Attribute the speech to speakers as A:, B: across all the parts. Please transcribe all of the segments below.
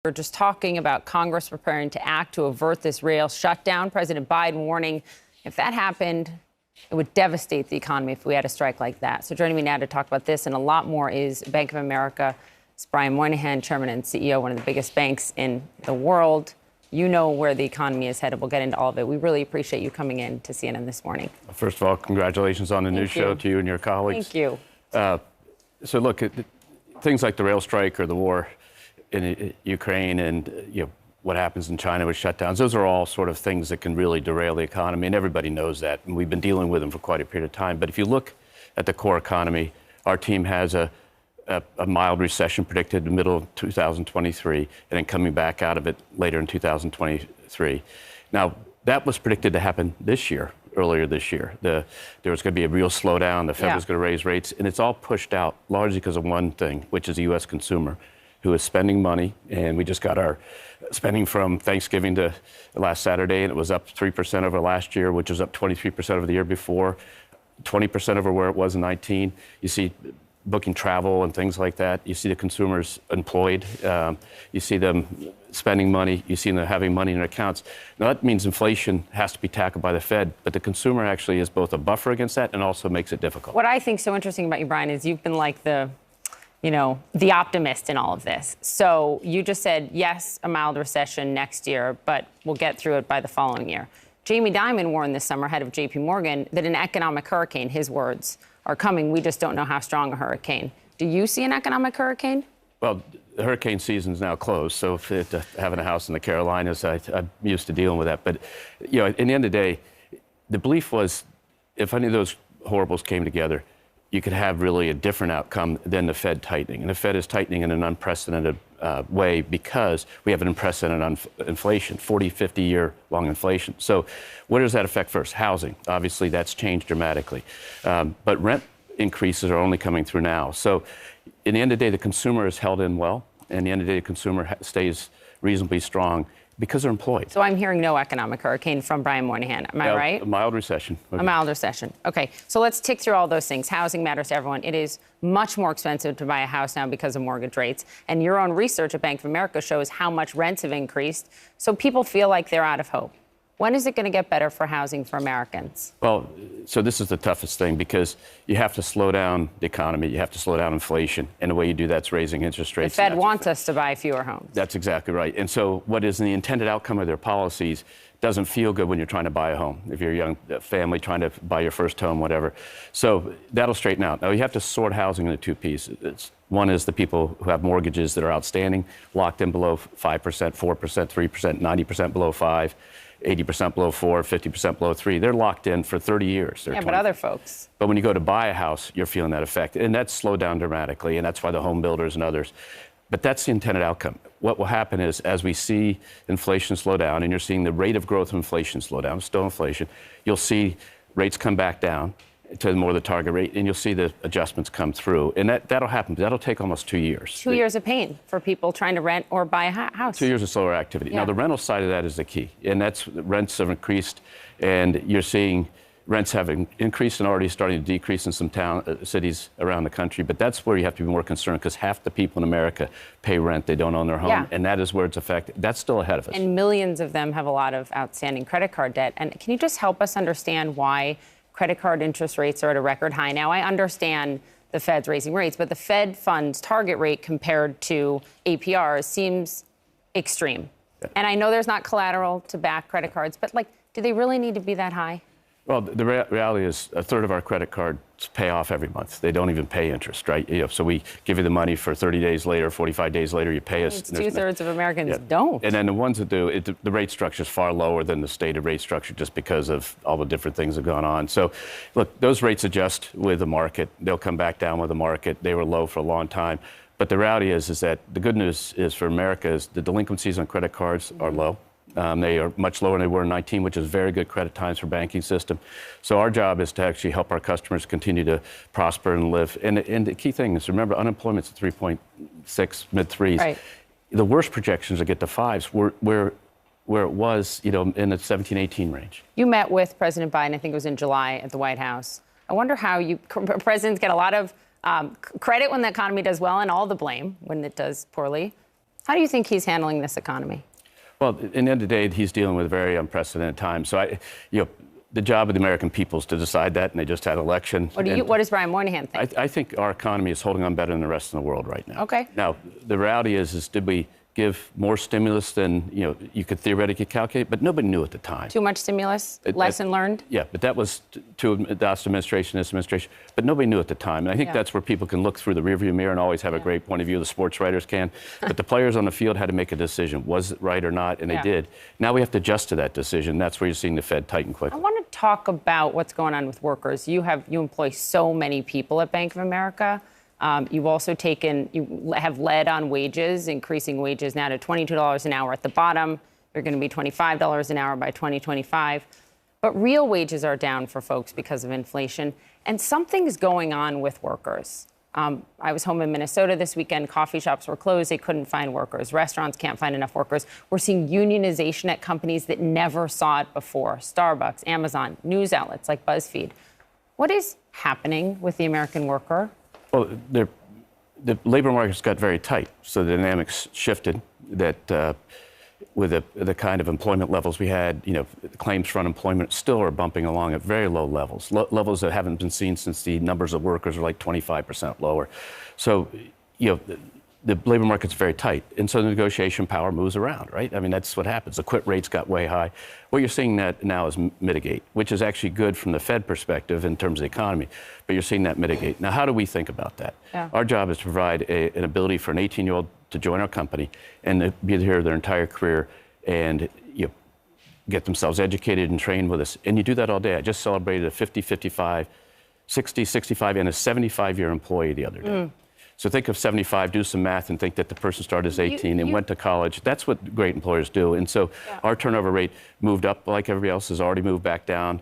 A: We're just talking about Congress preparing to act to avert this rail shutdown. President Biden warning if that happened, it would devastate the economy if we had a strike like that. So joining me now to talk about this and a lot more is Bank of America. It's Brian Moynihan, chairman and CEO, one of the biggest banks in the world. You know where the economy is headed. We'll get into all of it. We really appreciate you coming in to CNN this morning.
B: First of all, congratulations on the new show to you and your colleagues.
A: Thank you.
B: So look, things like the rail strike or the war in Ukraine and what happens in China with shutdowns, those are all sort of things that can really derail the economy, and everybody knows that. And we've been dealing with them for quite a period of time. But if you look at the core economy, our team has a mild recession predicted in the middle of 2023, and then coming back out of it later in 2023. Now, that was predicted to happen this year, earlier this year. There was going to be a real slowdown. The Fed was going to raise rates, and it's all pushed out largely because of one thing, which is the U.S. consumer, who is spending money. And we just got our spending from Thanksgiving to last Saturday, and it was up 3% over last year, which was up 23% over the year before, 20% over where it was in 19. You see booking travel and things like that. You see the consumers employed. You see them spending money. You see them having money in their accounts. Now, that means inflation has to be tackled by the Fed, but the consumer actually is both a buffer against that and also makes it difficult.
A: What I think so interesting about you, Brian, is you've been like the optimist in all of this. So you just said, yes, a mild recession next year, but we'll get through it by the following year. Jamie Dimon warned this summer, head of JP Morgan, that an economic hurricane, his words, are coming. We just don't know how strong a hurricane. Do you see an economic hurricane?
B: Well, the hurricane season's now closed, so if having a house in the Carolinas, I'm used to dealing with that. But, in the end of the day, the belief was if any of those horribles came together, you could have really a different outcome than the Fed tightening. And the Fed is tightening in an unprecedented way because we have an unprecedented inflation, 40, 50-year-long inflation. So where does that affect first? Housing. Obviously, that's changed dramatically. But rent increases are only coming through now. So in the end of the day, the consumer is held in well. And at the end of the day, the consumer stays reasonably strong because they're employed.
A: So I'm hearing no economic hurricane from Brian Moynihan. Am I right?
B: A mild recession.
A: Okay. A mild recession. Okay. So let's tick through all those things. Housing matters to everyone. It is much more expensive to buy a house now because of mortgage rates. And your own research at Bank of America shows how much rents have increased. So people feel like they're out of hope. When is it going to get better for housing for Americans?
B: Well, so this is the toughest thing because you have to slow down the economy. You have to slow down inflation. And the way you do that's raising interest rates.
A: The Fed wants us to buy fewer homes.
B: That's exactly right. And so what is the intended outcome of their policies doesn't feel good when you're trying to buy a home, if you're a young family trying to buy your first home, whatever. So that'll straighten out. Now, you have to sort housing into two pieces. One is the people who have mortgages that are outstanding, locked in below 5%, 4%, 3%, 90% below 5%. 80% below 4, 50% below 3. They're locked in for 30 years.
A: Yeah, but other folks.
B: But when you go to buy a house, you're feeling that effect. And that's slowed down dramatically, and that's why the home builders and others. But that's the intended outcome. What will happen is, as we see inflation slow down, and you're seeing the rate of growth of inflation slow down, still inflation, you'll see rates come back down to more the target rate, and you'll see the adjustments come through. And that'll happen. That'll take almost 2 years.
A: 2 years of pain for people trying to rent or buy a house.
B: 2 years of slower activity.
A: Yeah.
B: Now, the rental side of that is the key. And that's rents have increased, and you're seeing rents have increased and already starting to decrease in some cities around the country. But that's where you have to be more concerned because half the people in America pay rent. They don't own their home.
A: Yeah.
B: And that is where it's affected. That's still ahead of us.
A: And millions of them have a lot of outstanding credit card debt. And can you just help us understand why credit card interest rates are at a record high now? I understand the Fed's raising rates, but the Fed funds target rate compared to APR seems extreme. Yeah. And I know there's not collateral to back credit cards, but do they really need to be that high?
B: Well, the reality is a third of our credit cards pay off every month. They don't even pay interest, right? So we give you the money for 30 days later, 45 days later, you pay us.
A: It's two-thirds of Americans don't.
B: And then the ones that do, the rate structure is far lower than the stated rate structure just because of all the different things that have gone on. So, look, those rates adjust with the market. They'll come back down with the market. They were low for a long time. But the reality is that the good news is for America is the delinquencies on credit cards are low. They are much lower than they were in 19, which is very good credit times for banking system. So our job is to actually help our customers continue to prosper and live. And the key thing is, remember, unemployment's at 3.6, mid-threes.
A: Right.
B: The worst projections to get to fives were where it was, in the 17, 18 range.
A: You met with President Biden, I think it was in July, at the White House. I wonder how presidents get a lot of credit when the economy does well and all the blame when it does poorly. How do you think he's handling this economy?
B: Well, in the end of the day, he's dealing with a very unprecedented time. So, the job of the American people is to decide that, and they just had an election.
A: What does Brian Moynihan think?
B: I think our economy is holding on better than the rest of the world right now.
A: Okay.
B: Now, the reality is did we give more stimulus than you could theoretically calculate? But nobody knew at the time.
A: Too much stimulus? Lesson learned?
B: Yeah, but that was to the last administration, this administration. But nobody knew at the time. And I think that's where people can look through the rearview mirror and always have a great point of view. The sports writers can. But the players on the field had to make a decision. Was it right or not? And they did. Now we have to adjust to that decision. That's where you're seeing the Fed tighten quickly.
A: I want to talk about what's going on with workers. You employ so many people at Bank of America. You have led on wages, increasing wages now to $22 an hour at the bottom. They're going to be $25 an hour by 2025. But real wages are down for folks because of inflation. And something's going on with workers. I was home in Minnesota this weekend. Coffee shops were closed. They couldn't find workers. Restaurants can't find enough workers. We're seeing unionization at companies that never saw it before. Starbucks, Amazon, news outlets like BuzzFeed. What is happening with the American worker?
B: Well, the labor markets got very tight, so the dynamics shifted. That with the kind of employment levels we had, claims for unemployment still are bumping along at very low levels, levels that haven't been seen since the numbers of workers are like 25% lower. So, the labor market's very tight, and so the negotiation power moves around, right? I mean, that's what happens. The quit rates got way high. What you're seeing that now is mitigate, which is actually good from the Fed perspective in terms of the economy, but you're seeing that mitigate. Now, how do we think about that? Yeah. Our job is to provide an ability for an 18-year-old to join our company and to be here their entire career and get themselves educated and trained with us. And you do that all day. I just celebrated a 50, 55, 60, 65, and a 75-year employee the other day. So think of 75, do some math, and think that the person started as 18 and went to college. That's what great employers do. And so our turnover rate moved up like everybody else has already moved back down.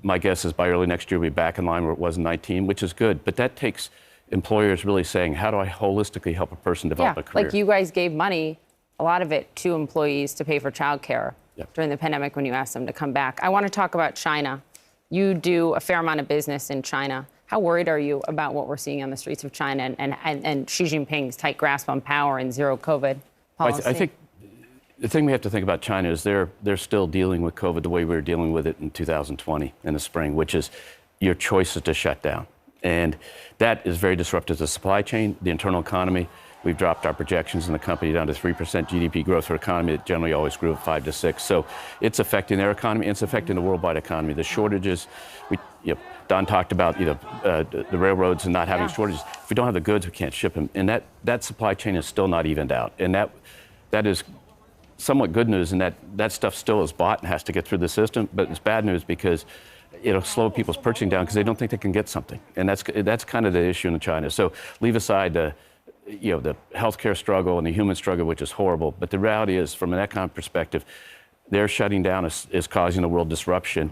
B: My guess is by early next year, we'll be back in line where it was in 19, which is good. But that takes employers really saying, how do I holistically help a person develop a career?
A: Like you guys gave money, a lot of it, to employees to pay for childcare during the pandemic when you asked them to come back. I want to talk about China. You do a fair amount of business in China. How worried are you about what we're seeing on the streets of China and Xi Jinping's tight grasp on power and zero COVID policy?
B: I think the thing we have to think about China is they're still dealing with COVID the way we were dealing with it in 2020 in the spring, which is your choice is to shut down. And that is very disruptive to the supply chain, the internal economy. We've dropped our projections in the company down to 3% GDP growth for economy that generally always grew at 5 to 6. So it's affecting their economy, and it's affecting the worldwide economy. The shortages, Don talked about the railroads and not having shortages. If we don't have the goods, we can't ship them. And that supply chain is still not evened out. And that is somewhat good news in that stuff still is bought and has to get through the system. But it's bad news because it'll slow people's purchasing down because they don't think they can get something. And that's kind of the issue in China. So leave aside the healthcare struggle and the human struggle, which is horrible. But the reality is, from an economic perspective, their shutting down is causing the world disruption.